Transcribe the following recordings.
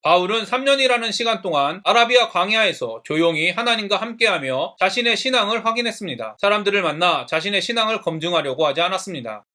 바울은 3년이라는 시간 동안 아라비아 광야에서 조용히 하나님과 함께하며 자신의 신앙을 확인했습니다. 사람들을 만나 자신의 신앙을 검증하려고 하지 않았습니다.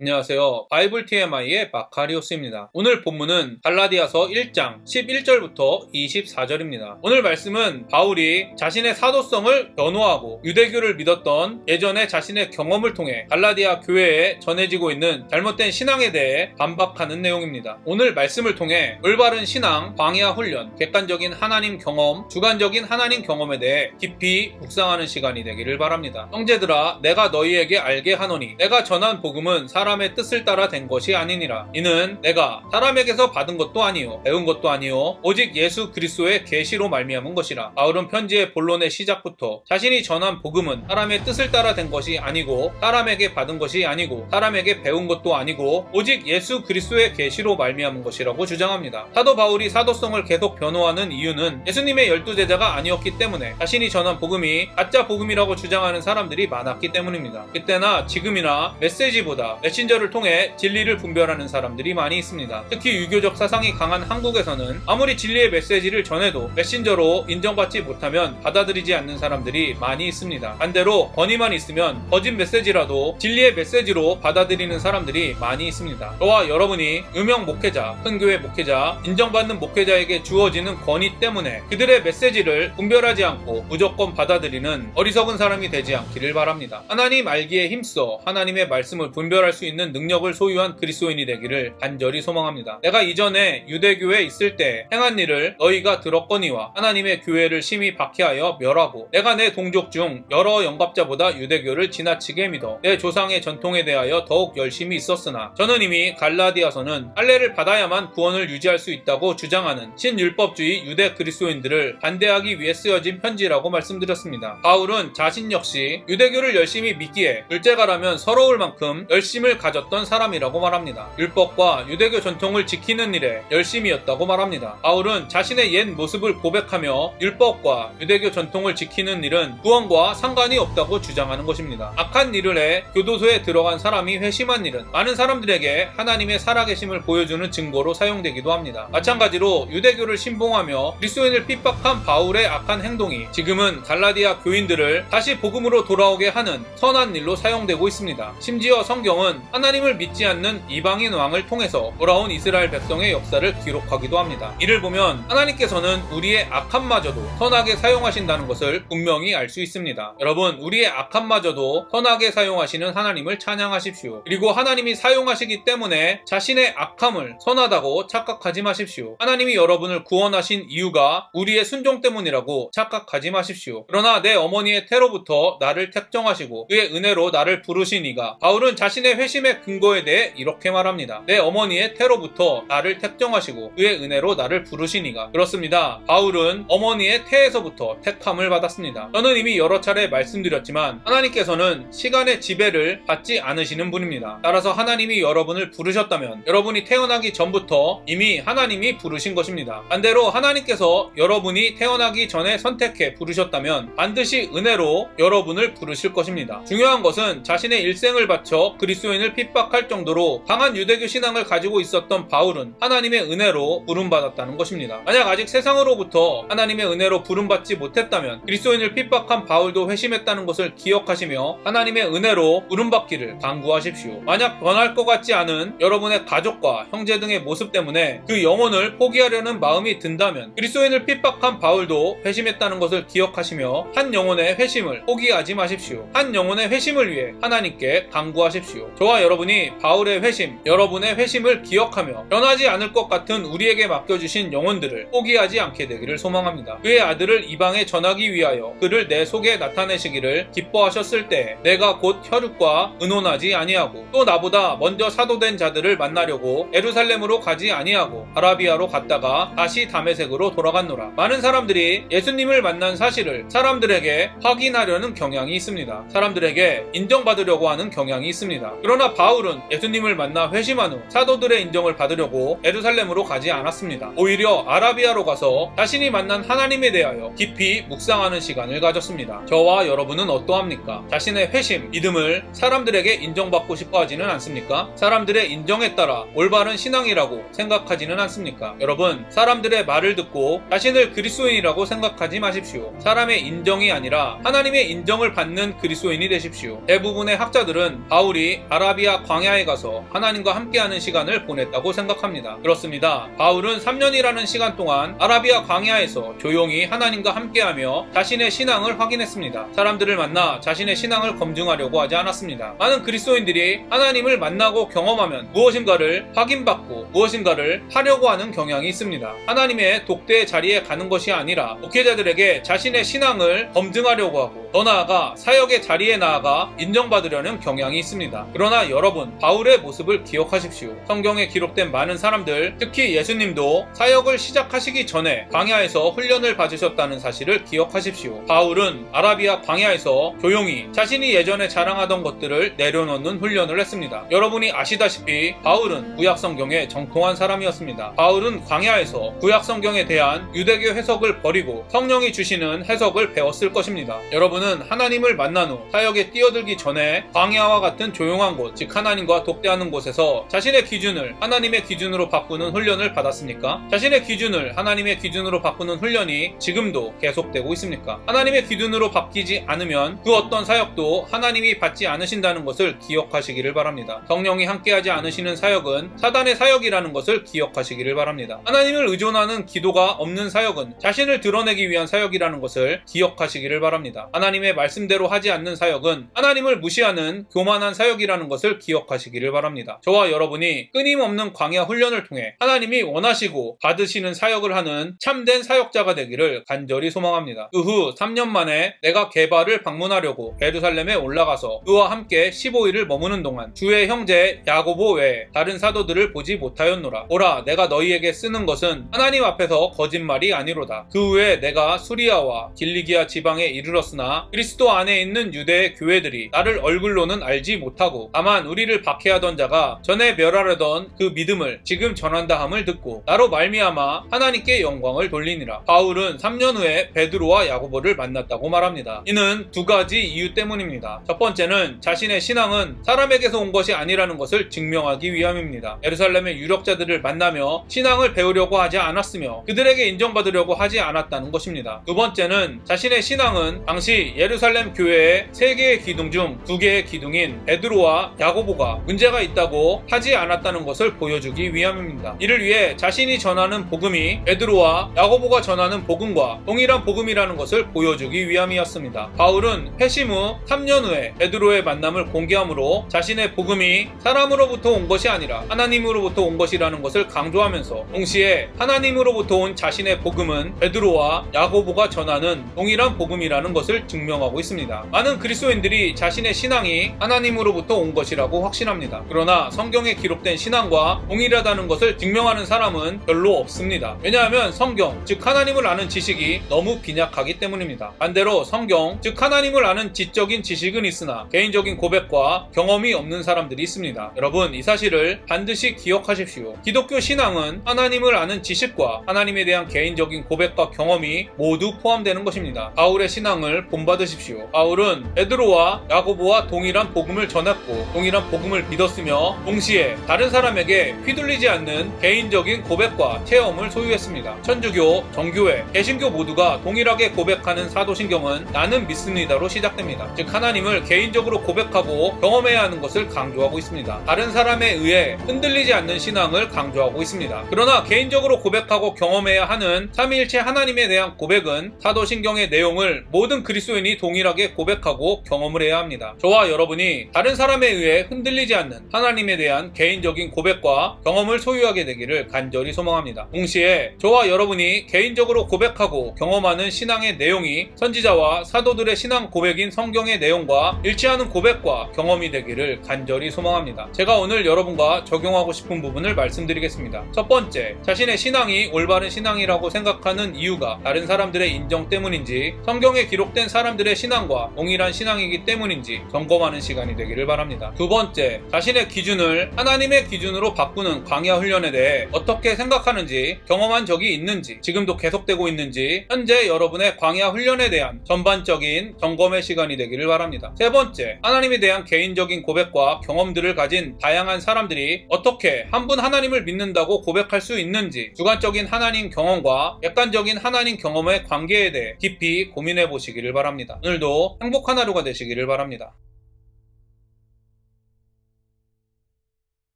안녕하세요. 바이블 TMI의 마카리오스입니다. 오늘 본문은 갈라디아서 1장 11절부터 24절입니다. 오늘 말씀은 바울이 자신의 사도성을 변호하고 유대교를 믿었던 예전의 자신의 경험을 통해 갈라디아 교회에 전해지고 있는 잘못된 신앙에 대해 반박하는 내용입니다. 오늘 말씀을 통해 올바른 신앙, 광야 훈련, 객관적인 하나님 경험, 주관적인 하나님 경험에 대해 깊이 묵상하는 시간이 되기를 바랍니다. 형제들아, 내가 너희에게 알게 하노니 내가 전한 복음은 사람의 뜻을 따라 된 것이 아니니라. 이는 내가 사람에게서 받은 것도 아니요 배운 것도 아니요 오직 예수 그리스도의 계시로 말미암은 것이라. 바울은 편지의 본론의 시작부터 자신이 전한 복음은 사람의 뜻을 따라 된 것이 아니고 사람에게 받은 것이 아니고 사람에게 배운 것도 아니고 오직 예수 그리스도의 계시로 말미암은 것이라고 주장합니다. 사도 바울이 사도성을 계속 변호하는 이유는 예수님의 12제자가 아니었기 때문에 자신이 전한 복음이 가짜 복음이라고 주장하는 사람들이 많았기 때문입니다. 그때나 지금이나 메시지보다 메신저를 통해 진리를 분별하는 사람들이 많이 있습니다. 특히 유교적 사상이 강한 한국에서는 아무리 진리의 메시지를 전해도 메신저로 인정받지 못하면 받아들이지 않는 사람들이 많이 있습니다. 반대로 권위만 있으면 거짓 메시지라도 진리의 메시지로 받아들이는 사람들이 많이 있습니다. 저와 여러분이 유명 목회자, 큰 교회 목회자, 인정받는 목회자에게 주어지는 권위 때문에 그들의 메시지를 분별하지 않고 무조건 받아들이는 어리석은 사람이 되지 않기를 바랍니다. 하나님 알기에 힘써 하나님의 말씀을 분별할 수 있는 능력을 소유한 그리스도인이 되기를 간절히 소망합니다. 내가 이전에 유대교에 있을 때 행한 일을 너희가 들었거니와 하나님의 교회를 심히 박해하여 멸하고 내가 내 동족 중 여러 영갑자보다 유대교를 지나치게 믿어 내 조상의 전통에 대하여 더욱 열심히 있었으나 저는 이미 갈라디아서는 할례를 받아야만 구원을 유지할 수 있다고 주장하는 신율법주의 유대 그리스도인들을 반대하기 위해 쓰여진 편지라고 말씀드렸습니다. 바울은 자신 역시 유대교를 열심히 믿기에 둘째가라면 서러울 만큼 열심을 가졌던 사람이라고 말합니다. 율법과 유대교 전통을 지키는 일에 열심이었다고 말합니다. 바울은 자신의 옛 모습을 고백하며 율법과 유대교 전통을 지키는 일은 구원과 상관이 없다고 주장하는 것입니다. 악한 일을 해 교도소에 들어간 사람이 회심한 일은 많은 사람들에게 하나님의 살아계심을 보여주는 증거로 사용되기도 합니다. 마찬가지로 유대교를 신봉하며 그리스도인을 핍박한 바울의 악한 행동이 지금은 갈라디아 교인들을 다시 복음으로 돌아오게 하는 선한 일로 사용되고 있습니다. 심지어 성경은 하나님을 믿지 않는 이방인 왕을 통해서 돌아온 이스라엘 백성의 역사를 기록하기도 합니다. 이를 보면 하나님께서는 우리의 악함마저도 선하게 사용하신다는 것을 분명히 알 수 있습니다. 여러분, 우리의 악함마저도 선하게 사용하시는 하나님을 찬양하십시오. 그리고 하나님이 사용하시기 때문에 자신의 악함을 선하다고 착각하지 마십시오. 하나님이 여러분을 구원하신 이유가 우리의 순종 때문이라고 착각하지 마십시오. 그러나 내 어머니의 태로부터 나를 택정하시고 그의 은혜로 나를 부르신 이가, 바울은 자신의 회심의 근거에 대해 이렇게 말합니다. 내 어머니의 태로부터 나를 택정하시고 그의 은혜로 나를 부르시니가. 그렇습니다. 바울은 어머니의 태에서부터 택함을 받았습니다. 저는 이미 여러 차례 말씀드렸지만 하나님께서는 시간의 지배를 받지 않으시는 분입니다. 따라서 하나님이 여러분을 부르셨다면 여러분이 태어나기 전부터 이미 하나님이 부르신 것입니다. 반대로 하나님께서 여러분이 태어나기 전에 선택해 부르셨다면 반드시 은혜로 여러분을 부르실 것입니다. 중요한 것은 자신의 일생을 바쳐 그리스도인을 핍박할 정도로 강한 유대교 신앙을 가지고 있었던 바울은 하나님의 은혜로 부름받았다는 것입니다. 만약 아직 세상으로부터 하나님의 은혜로 부름받지 못했다면 그리스도인을 핍박한 바울도 회심했다는 것을 기억하시며 하나님의 은혜로 부름받기를 간구하십시오. 만약 변할 것 같지 않은 여러분의 가족과 형제 등의 모습 때문에 그 영혼을 포기하려는 마음이 든다면 그리스도인을 핍박한 바울도 회심했다는 것을 기억하시며 한 영혼의 회심을 포기하지 마십시오. 한 영혼의 회심을 위해 하나님께 간구하십시오. 저와 여러분이 바울의 회심, 여러분의 회심을 기억하며 변하지 않을 것 같은 우리에게 맡겨주신 영혼들을 포기하지 않게 되기를 소망합니다. 그의 아들을 이방에 전하기 위하여 그를 내 속에 나타내시기를 기뻐하셨을 때 내가 곧 혈육과 의논하지 아니하고 또 나보다 먼저 사도된 자들을 만나려고 예루살렘으로 가지 아니하고 아라비아로 갔다가 다시 다메섹으로 돌아갔노라. 많은 사람들이 예수님을 만난 사실을 사람들에게 확인하려는 경향이 있습니다. 사람들에게 인정받으려고 하는 경향이 있습니다. 그러나 그러나 바울은 예수님을 만나 회심한 후 사도들의 인정을 받으려고 예루살렘으로 가지 않았습니다. 오히려 아라비아로 가서 자신이 만난 하나님에 대하여 깊이 묵상하는 시간을 가졌습니다. 저와 여러분은 어떠합니까? 자신의 회심, 믿음을 사람들에게 인정받고 싶어 하지는 않습니까? 사람들의 인정에 따라 올바른 신앙이라고 생각하지는 않습니까? 여러분, 사람들의 말을 듣고 자신을 그리스도인이라고 생각하지 마십시오. 사람의 인정이 아니라 하나님의 인정을 받는 그리스도인이 되십시오. 대부분의 학자들은 바울이 아라비아 광야에 가서 하나님과 함께하는 시간을 보냈다고 생각합니다. 그렇습니다. 바울은 3년이라는 시간 동안 아라비아 광야에서 조용히 하나님과 함께하며 자신의 신앙을 확인했습니다. 사람들을 만나 자신의 신앙을 검증하려고 하지 않았습니다. 많은 그리스도인들이 하나님을 만나고 경험하면 무엇인가를 확인받고 무엇인가를 하려고 하는 경향이 있습니다. 하나님의 독대의 자리에 가는 것이 아니라 목회자들에게 자신의 신앙을 검증하려고 하고 더 나아가 사역의 자리에 나아가 인정받으려는 경향이 있습니다. 그러나 여러분, 바울의 모습을 기억하십시오. 성경에 기록된 많은 사람들, 특히 예수님도 사역을 시작하시기 전에 광야에서 훈련을 받으셨다는 사실을 기억하십시오. 바울은 아라비아 광야에서 조용히 자신이 예전에 자랑하던 것들을 내려놓는 훈련을 했습니다. 여러분이 아시다시피 바울은 구약성경에 정통한 사람이었습니다. 바울은 광야에서 구약성경에 대한 유대교 해석을 버리고 성령이 주시는 해석을 배웠을 것입니다. 여러분은 하나님을 만난 후 사역에 뛰어들기 전에 광야와 같은 조용한 곳, 즉 하나님과 독대하는 곳에서 자신의 기준을 하나님의 기준으로 바꾸는 훈련을 받았습니까? 자신의 기준을 하나님의 기준으로 바꾸는 훈련이 지금도 계속되고 있습니까? 하나님의 기준으로 바뀌지 않으면 그 어떤 사역도 하나님이 받지 않으신다는 것을 기억하시기를 바랍니다. 성령이 함께하지 않으시는 사역은 사단의 사역이라는 것을 기억하시기를 바랍니다. 하나님을 의존하는 기도가 없는 사역은 자신을 드러내기 위한 사역이라는 것을 기억하시기를 바랍니다. 하나님의 말씀대로 하지 않는 사역은 하나님을 무시하는 교만한 사역이라는 것을 기억하시기를 바랍니다. 저와 여러분이 끊임없는 광야 훈련을 통해 하나님이 원하시고 받으시는 사역을 하는 참된 사역자가 되기를 간절히 소망합니다. 그 후 3년 만에 내가 게바를 방문하려고 예루살렘에 올라가서 그와 함께 15일을 머무는 동안 주의 형제 야고보 외에 다른 사도들을 보지 못하였노라. 보라, 내가 너희에게 쓰는 것은 하나님 앞에서 거짓말이 아니로다. 그 후에 내가 수리아와 길리기아 지방에 이르렀으나 그리스도 안에 있는 유대의 교회들이 나를 얼굴로는 알지 못하고 다만 우리를 박해하던 자가 전에 멸하려던 그 믿음을 지금 전한다 함을 듣고 나로 말미암아 하나님께 영광을 돌리니라. 바울은 3년 후에 베드로와 야고보를 만났다고 말합니다. 이는 두 가지 이유 때문입니다. 첫 번째는 자신의 신앙은 사람에게서 온 것이 아니라는 것을 증명하기 위함입니다. 예루살렘의 유력자들을 만나며 신앙을 배우려고 하지 않았으며 그들에게 인정받으려고 하지 않았다는 것입니다. 두 번째는 자신의 신앙은 당시 예루살렘 교회의 3개의 기둥 중 2개의 기둥인 베드로와 야고보가 문제가 있다고 하지 않았다는 것을 보여주기 위함입니다. 이를 위해 자신이 전하는 복음이 베드로와 야고보가 전하는 복음과 동일한 복음이라는 것을 보여주기 위함이었습니다. 바울은 회심 후 3년 후에 베드로의 만남을 공개함으로 자신의 복음이 사람으로부터 온 것이 아니라 하나님으로부터 온 것이라는 것을 강조하면서 동시에 하나님으로부터 온 자신의 복음은 베드로와 야고보가 전하는 동일한 복음이라는 것을 증명하고 있습니다. 많은 그리스도인들이 자신의 신앙이 하나님으로부터 온 것이라고 확신합니다. 그러나 성경에 기록된 신앙과 동일하다는 것을 증명하는 사람은 별로 없습니다. 왜냐하면 성경, 즉 하나님을 아는 지식이 너무 빈약하기 때문입니다. 반대로 성경, 즉 하나님을 아는 지적인 지식은 있으나 개인적인 고백과 경험이 없는 사람들이 있습니다. 여러분, 이 사실을 반드시 기억하십시오. 기독교 신앙은 하나님을 아는 지식과 하나님에 대한 개인적인 고백과 경험이 모두 포함되는 것입니다. 바울의 신앙을 본받으십시오. 바울은 베드로와 야고보와 동일한 복음을 전했고 동일한 복음을 믿었으며 동시에 다른 사람에게 휘둘리지 않는 개인적인 고백과 체험을 소유했습니다. 천주교, 정교회, 개신교 모두가 동일하게 고백하는 사도신경은 나는 믿습니다로 시작됩니다. 즉 하나님을 개인적으로 고백하고 경험해야 하는 것을 강조하고 있습니다. 다른 사람에 의해 흔들리지 않는 신앙을 강조하고 있습니다. 그러나 개인적으로 고백하고 경험해야 하는 삼위일체 하나님에 대한 고백은 사도신경의 내용을 모든 그리스도인이 동일하게 고백하고 경험을 해야 합니다. 저와 여러분이 다른 사람에 의해 흔들리지 않는 하나님에 대한 개인적인 고백과 경험을 소유하게 되기를 간절히 소망합니다. 동시에 저와 여러분이 개인적으로 고백하고 경험하는 신앙의 내용이 선지자와 사도들의 신앙 고백인 성경의 내용과 일치하는 고백과 경험이 되기를 간절히 소망합니다. 제가 오늘 여러분과 적용하고 싶은 부분을 말씀드리겠습니다. 첫 번째, 자신의 신앙이 올바른 신앙이라고 생각하는 이유가 다른 사람들의 인정 때문인지 성경에 기록된 사람들의 신앙과 동일한 신앙이기 때문인지 점검하는 시간이 되기를 바랍니다. 두 번째, 자신의 기준을 하나님의 기준으로 바꾸는 광야 훈련에 대해 어떻게 생각하는지, 경험한 적이 있는지, 지금도 계속되고 있는지, 현재 여러분의 광야 훈련에 대한 전반적인 점검의 시간이 되기를 바랍니다. 세 번째, 하나님에 대한 개인적인 고백과 경험들을 가진 다양한 사람들이 어떻게 한 분 하나님을 믿는다고 고백할 수 있는지, 주관적인 하나님 경험과 객관적인 하나님 경험의 관계에 대해 깊이 고민해 보시기를 바랍니다. 오늘도 행복한 하루가 되시기를 바랍니다.